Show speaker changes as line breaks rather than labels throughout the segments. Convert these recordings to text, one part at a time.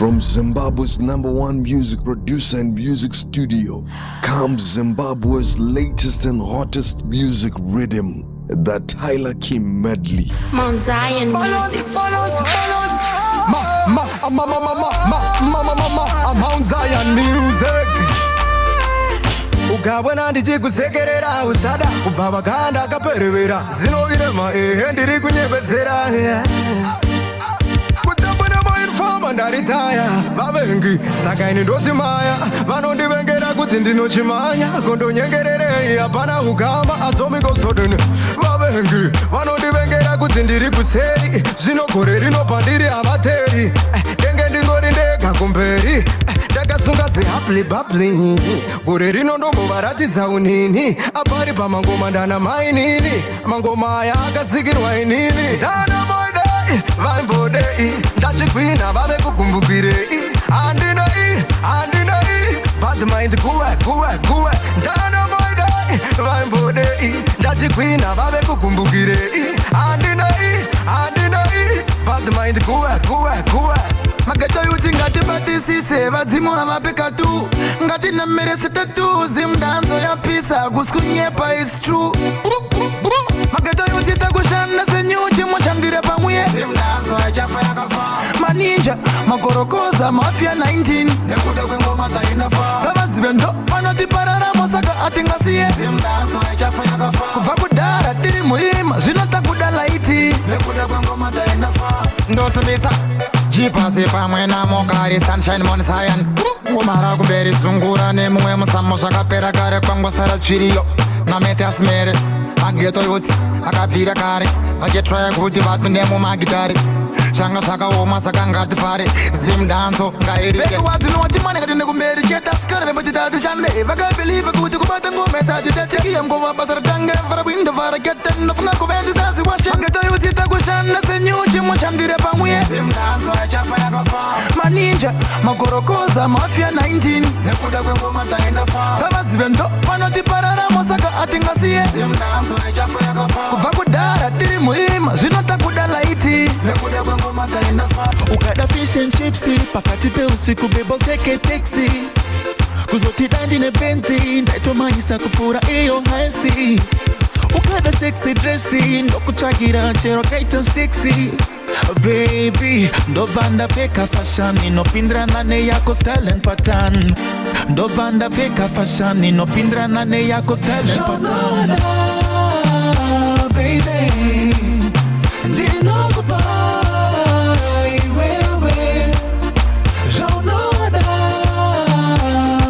From Zimbabwe's #1 music producer and music studio comes Zimbabwe's latest and hottest music rhythm, the Tyler Kim medley.
Mount Zion music.
Mount Zion music. Ukabona ndichikusekerera usada kubva vakanda akaperevera zinovirema ndiri kunyepedzera kutambona moinfoma ndaritaya vavengi saka ini ndoti maya vanondivengera kuti ndinochimanya kondonyengererei hapana ukama azomikosodeni vavengi vanondivengera kuti ndiri kuseri zvino gore rinopa ndiri havateri denge ndingori ndega kumberi ndakasunga zehapli babli gore rino ndombovaratidza unini apari pamangoma ndana mainini mangoma aya akasikirwa inini ndana moidei vaimbodei ndachigwina vave kukumbukirei handinei but mind kuwe ndana moidei vaimbodei ndachigwina vave kukumbukirei handinei but mind kuwe Mageta yuti ngati batisise vadzimu hamapeka tu ngati namerese tatu zimdanzo ya pisa kuskunyepa it's true Mageta yuti takushanda senyuchi moshandire pamwe zimdanzo hajafa yakafa maninja magorokoza mafia 19 nekuda kwengoma tainafa gavazive ndo panoti pararamo saka atingasiye zimdanzo hajafa yakafa kubva kudara tiri muima zvinotakuda laiti nekuda kwengoma tainafa ndosimisa Jipasi pamwe na mokari sunshine Mount Zion ngomara kumberi zungura nemumwe musamo zvakapera kare kwangosara chiriyo namete asimere mageto yutsi akabvira kare vachitraya kuti vapinde mumagitari zvanga zvakaoma saka ngatifare zimdanzo ngairikewadzinowati ngatinde kumberi chetasikana vembotitatishandei vakabhilive kuti kubata ngoma isatitatekiye ngoma basa ratange varabwindo varakete nofunga kuvendisasi washe mageto yutsi takushanda senyuchi moshandire pamwe zimdanzo hajafa yakafa maninja magorokoza mafia 19 nekuda kwengoma tainafa gavazive ndo panoti pararamo saka atingasiye zimdanzo hajafa yakafa kubva kudara tiri muima zvinotakuda laiti nekuda kwengoma tainafa
ukada fish and chips pakati peusiku bebo teke taxi kuzoti dandi nebenzi ndaitomanyisa kupfuura iyo haisi ukada sexy dressing ndokutsvagira chero kaita sexy baby ndobva ndapfeka fashion inopindirana neyako style and pattern ndobva ndapfeka fashion inopindirana neyako style and pattern baby ndinokupa iwewe zvaunada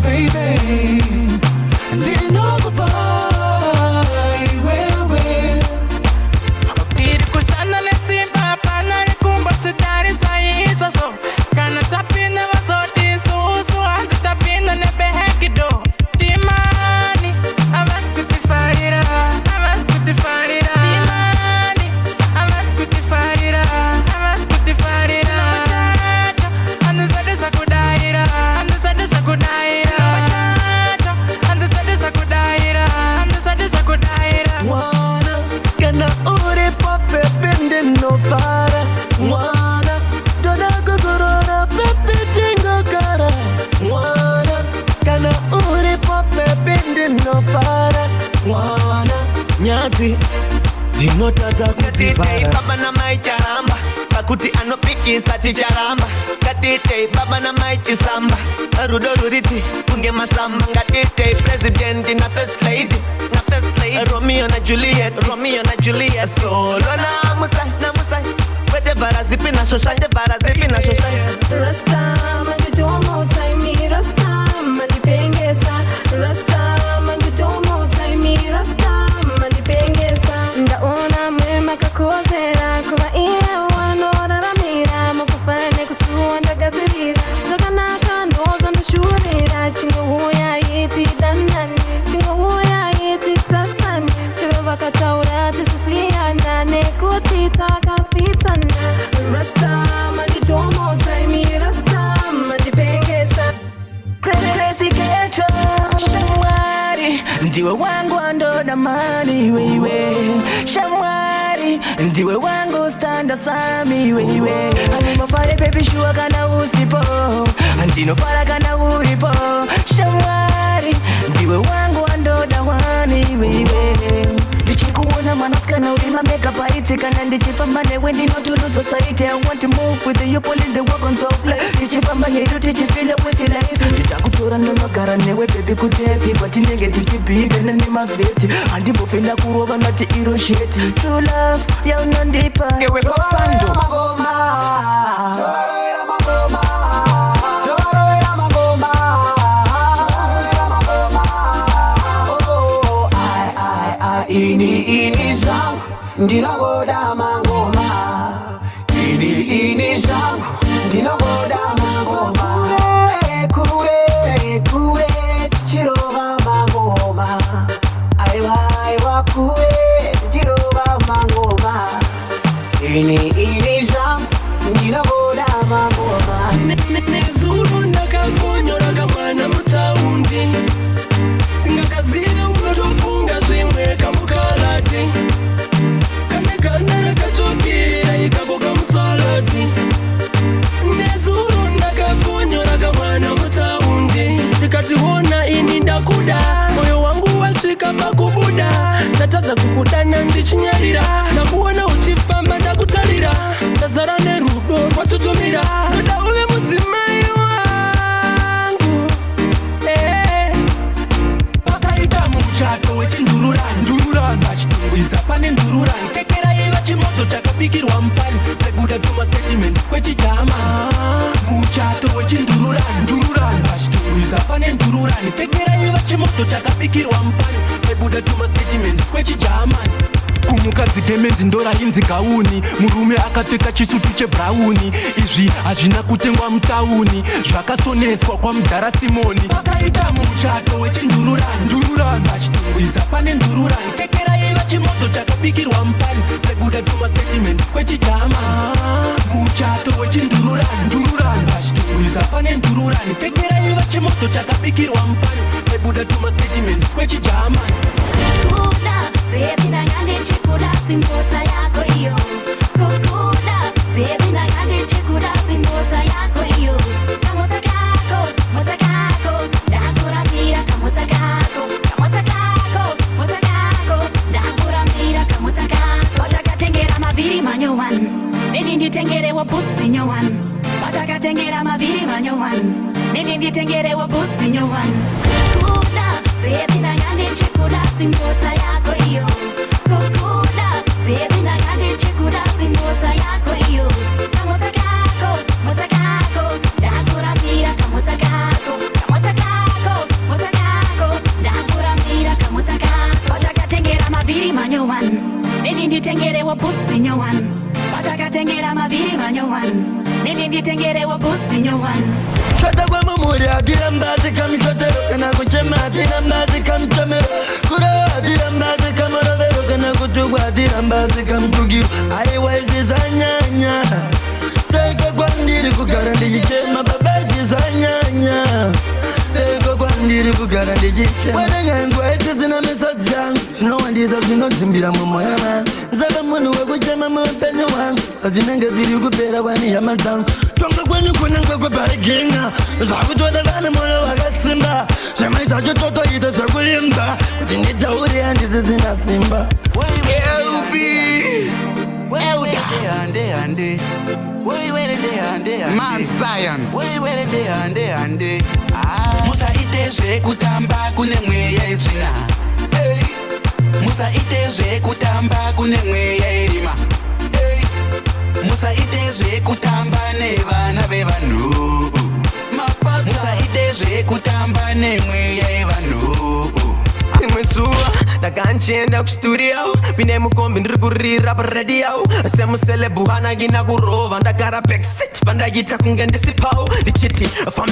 baby ndinokupa iwewe
tiri kushanda nesimba pana rikumba tidarisa isoso kana tapinda vazoti susu hanzi tapinda nebehekido timani avasi kutifarira timani avasi kutifarira handizadisa kudaira
mwana kana uri papepe ndinofara mwana ndoda kuzorora pepe tingogara mwana kana uri papepe ndinofara mwana nyati ndinotadza kutipara
baba na mai charamba pakuti anopikisa ticharamba ngatitei baba na mai chisamba rudo ruriti kunge masamba ngatitei president na first lady Romeo na Juliet solo na mutai wete barazipi na shoshanje
Rasta mangidomo taimi rasta mandipengesa Rasta mangidomo taimi rasta mandipengesa ndaona mwema kakozera kuba iye wanoraramira mukufane kusuwa ndagadzirira zvakanaka ndozva ndoshuvira chingohuya iti dandani chingohuya iti sasani chero vakataura tisisiyana nekuti takafitana Rasta mangidomo taimi rasta mandipengesa
crazy ghetto shamwari ndiwe wangu andoda mani wewe shamwari ndiwe wangu standa sami wewe animafare baby shua kana usipo ndinofara kana uripo shamwari ndiwe wangu andoda wani wewe ndichikuona mwanaskana urima makeup aitikana ndichifamba newe ndinotulu society I want to move with you pulling the wagons of life ndichifamba hedu tichifila with life nditakutora ndonogara newe baby kutefi kwatinenge tichibiga nemaveti handibofenda kurova ndati iro sheti true love yaunondipa ewe kofando
ini zangu ndinogoda mangoma ini zangu ndinogoda mangoma kure tichirova mangoma aiwa kure tichirova mangoma ini zangu ndinogoda mangoma
nezuru ndakavonyora kamwana mutaundi singakazira unotofunga zvimwe kamukarati kaneganda rakachokera ikako kamusalati nezuru ndakavonyora kamwana mutaundi ndikationa ini ndakuda moyo wangu wasvika pakubuda ndatadza kukudana ndichinyarira ndakuona uchifamba ndakutarira ndazara nerudo rwatutumira ndoda uve mudzimai wangu pakaita muchato wechindururani ndururani vachitungwiza pane ndururani kekeraiva chimoto chakabikirwa mupani pebuda toma statement kwechitama muchato wechindururani ndururani vachitungwiza pane ndururani kekeraiva chimoto chakabikirwa mupani pebuda toma statement kwechijamani kumukadzi kemenzi ndorainzi gauni murume akapfeka chisutu chebhurauni izvi hazvina kutengwa mutauni zvakasoneswa kwamudhara simoni pakaita muchato wechindururani ndururani vachitungwiza pane ndururani kekeraiva chimoto chakabikirwa mupani pebuda toma statement kwechijama muchato wechindururani ndururani vachitungwiza pane ndururani kekeraiva chimoto chakabikirwa mupani pebuda toma statement kwechijama
Baby, nangande chikuda simbota yako iyo kukuda baby, nangande chikuda simbota yako iyo kamota kako ndakuramira kamota kako ndakuramira kamota kako vachakatengera mavhiri manyowan neni nditengerewa bhutsi nyowan vachakatengera mavhiri manyowan neni nditengerewa bhutsi nyowan kuda baby, nangande chikuda simbota yako iyo kukuda baby, nangande chikuda simbota yako iyo kamota kako ndakuramira kamota kako ndakuramira kamota kako vachakatengera mavhiri manyowan neni nditengerewa bhutsi nyowan vachakatengera mavhiri manyowan neni nditengerewa bhutsi nyowan
shota kwamumuri atirambadzi kamishotero kana kuchema atirambadzi kamuchomero kurova atirambadzi kamurovero kana kutukwa atirambadzi kamutukiro aiwa izvi zvanyanya seiko kwandiri kugara ndichichema baba izvi zvanyanya seiko kwandiri kugara ndichichema wanengangwa isisina misodzi yangu zvinowandisa zvinodzimbira mumwoyo wangu saka munhu wekuchema muupenyu wangu zvadzinenge dziri kupera kwani hama dzangu tonga kwenyu kunenge kwebhaiginga zvakutoda vane moyo wakasimba zvamai zvacho totoita zvekuimba kuti nditauri handisisina simba
musaite zvekutamba kune mweya itsvina musaite zvekutamba kune mweya irima musaite zvekutamba nevana vevanhu musaite zvekutamba nemweya yevanhu
rimwe zuva ndakanchienda kustudio pine mukombi ndiri kurira paradio semuselebhu hanangina kurova ndagara backseat pandaita kunge ndisipawo ndichiti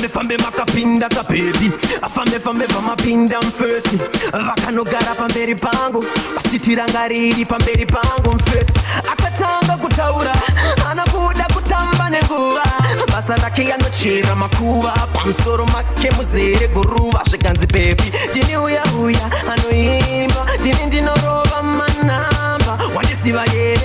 fambe makapinda kabhebi fambe vamapinda mufesi vakanogara pamberi pangu pasiti ranga riri pamberi pangu mufesi akatanga kutaura anakuda kutamba nenguva basa rake anochera makuva pamusoro make muzere guruva zvekanzi bebi tini uya anoimba tini ndinorova manamba wandisiva here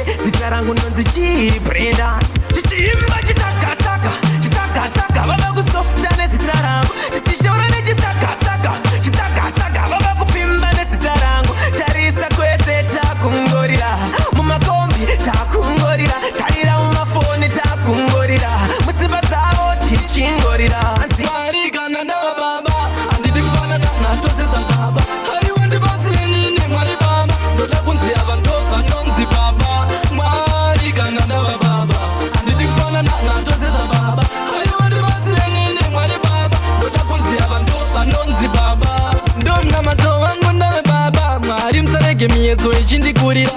tichibrenda tichiimba chitsaka-tsaka chitsaka-tsaka vava kusofta nezita rangu tichishaura nechitsaka-tsaka chitsaka-tsaka vava kupimba nezita rangu tarisa kwese takungorira mumakombi takungorira tarira mumafoni takungorira mudzimba dzavo tichingorira Mwari kana ndava baba handidi kufanana natosesa baba haiwa ndibatsire nini Mwari baba ndoda kunzi ava ndo vanonzi baba Mwari kana ndava baba handidi kufanana natosesa baba haiwa ndibatsire nini Mwari baba ndoda kunzi ava ndo vanonzi baba ndomna mato wangu ndave baba Mwari musarege miedzo ichindikurira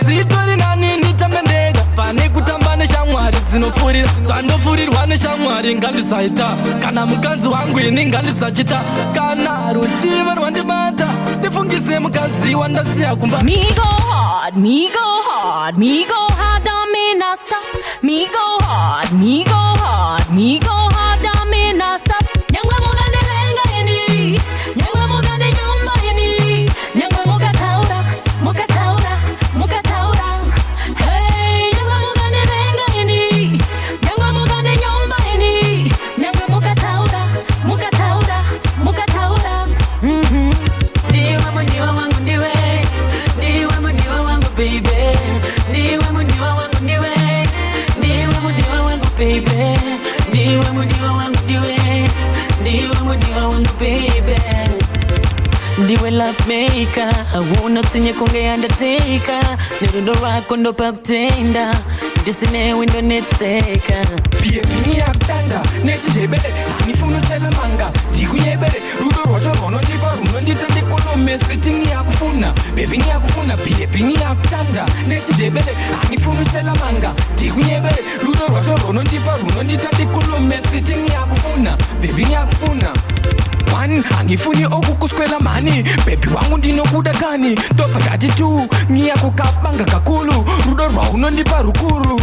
zvitori nani nditambe ndega pane kutamba neshamwari dzinofurira zvandofurirwa neshamwari ngandisaita kana mukadzi wangu ini ngandisachita kana ruchiva rwandibata ndifungise mukadzi wandasiya kumba
Me go hard, me go hard, me go hard, don't mean I stop. Me go hard, me go hard, me go hard, don't mean I stop. Nyangwa mugande lenga yeni, nyangwa mugande nyumba yeni, nyangwa mugataura, mugataura, mugataura. Hey, nyangwa mugande lenga yeni, nyangwa mugande nyumba yeni, nyangwa mugataura, mugataura, mugataura.
Ndiwe mundiwa wangu ndiwe ndiwe mundiwa wangu baby ndiwe mundiwa wangu ndiwe ndiwe mundiwa wangu baby ndiwe mundiwa wangu ndiwe ndiwe mundiwa wangu baby ndiwe love maker awuna tsinye konge undertaker nerudo rwako ndo pakutenda ndisinewe ndo netseka
Bienvenue akutanda nechijebere hanifuna tela manga ndikunyebere rudo rwacho rwunondipa runondita ndikolome sweeting yakufuna baby yakufuna bienvenue akutanda nechijebere hanifuna tela manga ndikunyebere rudo rwacho rwunondipa runondita ndikolome sweeting yakufuna baby yakufuna One, angifuni okukuskwela mani baby wangu ndinokuda kani tobva ngati 2 ngiyakukabanga kakulu rudo rwaunondipa rukuru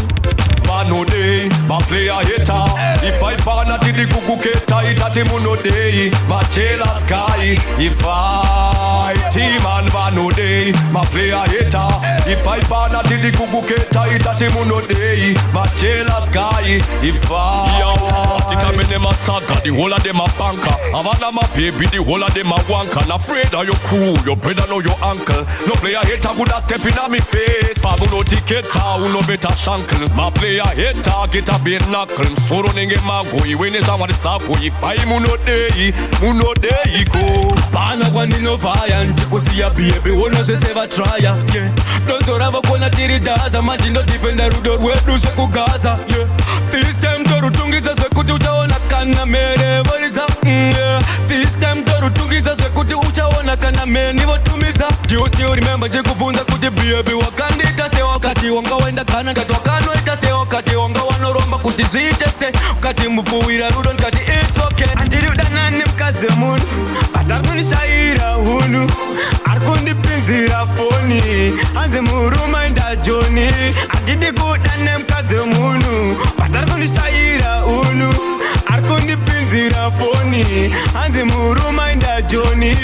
Manode, my player hater. If I pan at the kukuketa, itati munode, machela sky. If I team and manode, my player hater. If I pan at the kukuketa, itati munode, machela sky. If I yawa, titamene masaga, the whole of them a banker. Avana my baby, the whole of them a wanker. Not afraid of your crew, your brother know your uncle. No player hater could have step in on me face. Pagu no tiketa, uno better shankle. My player hater get a bit knuckle. Soro nenge mago, iwene zamari zako. Ifai munodei go.
Bana kwandi no fire, ndikusiya baby, wona seseva trya. Yeah, dozorava kona tiri daza, manjindo defender rudo rwedu sekugaza. Yeah, this time torutungisa zvekuti uchaona kana mere voridza. Yeah, this time torutungisa zvekuti uchaona kana mere nivotumidza. Do you still remember chekubvunza kuti baby wakandita sewakati wanga waenda kana ngati wakanoita sewakati wanga wanoromba kuti zviite se ukati mupfuwira rudo ndikati it's okay. Andiri udana nemukadzi wemunhu but ari kundishaira hunhu ari kundipinzira foni hanzi murume ndajoni handidi kuda nemukadzi wemunhu but ari kundishaira hunhu ari kundipinzira foni hanzi murume ndajoni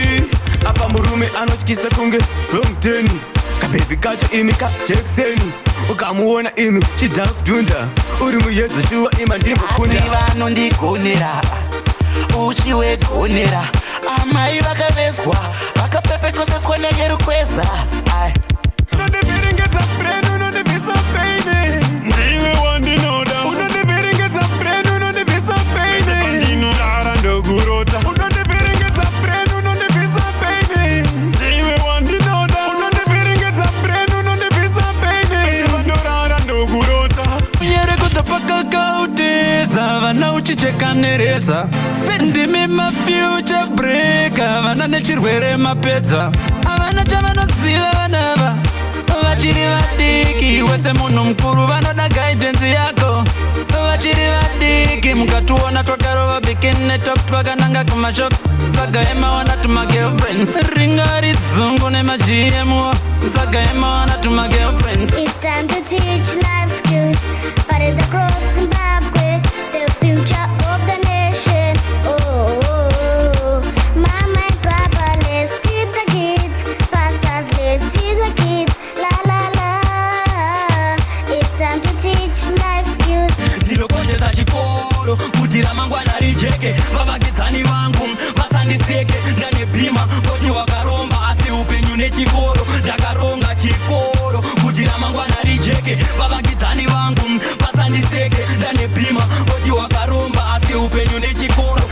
apa murume anotyisa kunge romuteni kabebi kacho ini kajekiseni ukamuona inu chidhafudhunda uri muyedzo shuwa ima ndimbokunda
asi vanondigonera uchiwegonera amai vakaveswa vakapepekoseswa nengerukweza
unondiviringedza brand unondivisa paini ndiwe wandinoda unondiviringedza brand unondivisa paini ndinodara ndokurota unondiviringedza brand unondivisa paini ndiwe wandinoda unondiviringedza brand unondivisa paini ndinodara ndokurota
yere kutopakakauteza vana uchicheka neresa sendimi mafuture breaker vana nechirwere mapedza havana chavanoziva vanava vachiri vadiki wese munhu mukuru vanoda guidance yako vachiri vadiki mukatuona twakarova bikini top twakananga kumashops saga emaona tumagirlfriends ringari dzungu nemagmo saga emaona tumagirlfriends.
It's time to teach life skills, but it's across Zimbabwe, the future of the nation. Oh, mama and papa, let's teach the kids. Pastors, let's teach the kids. La la la. It's time to some life skills.
ndinokoshesa chikoro kuti ramangwana rijeke vavakidzani vangu vasandiseke ndane bhima kuti wakaromba asi upenyu nechikoro ndakaronga chikoro kuti ramangwana rijeke vavakidzani vangu vasandiseke ndane bhima kuti wakaromba asi upenyu nechikoro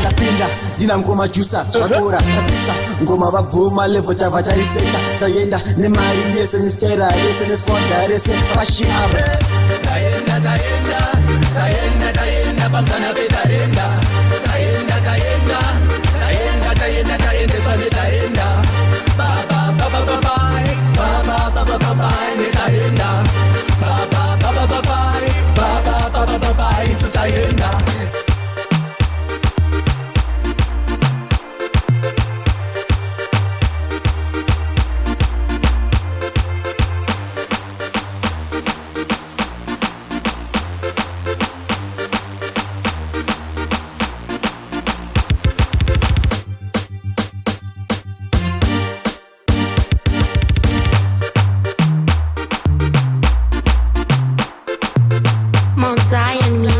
ndapinda ndina ngoma jusa zvakora tapisa ngoma vabvuma levo chabva chariseta taenda nemari yese nestera rese neswaga rese pashi avo
taenda pamsana petarenda taendeswa netaenda netaenda isu taenda.
Mount Zion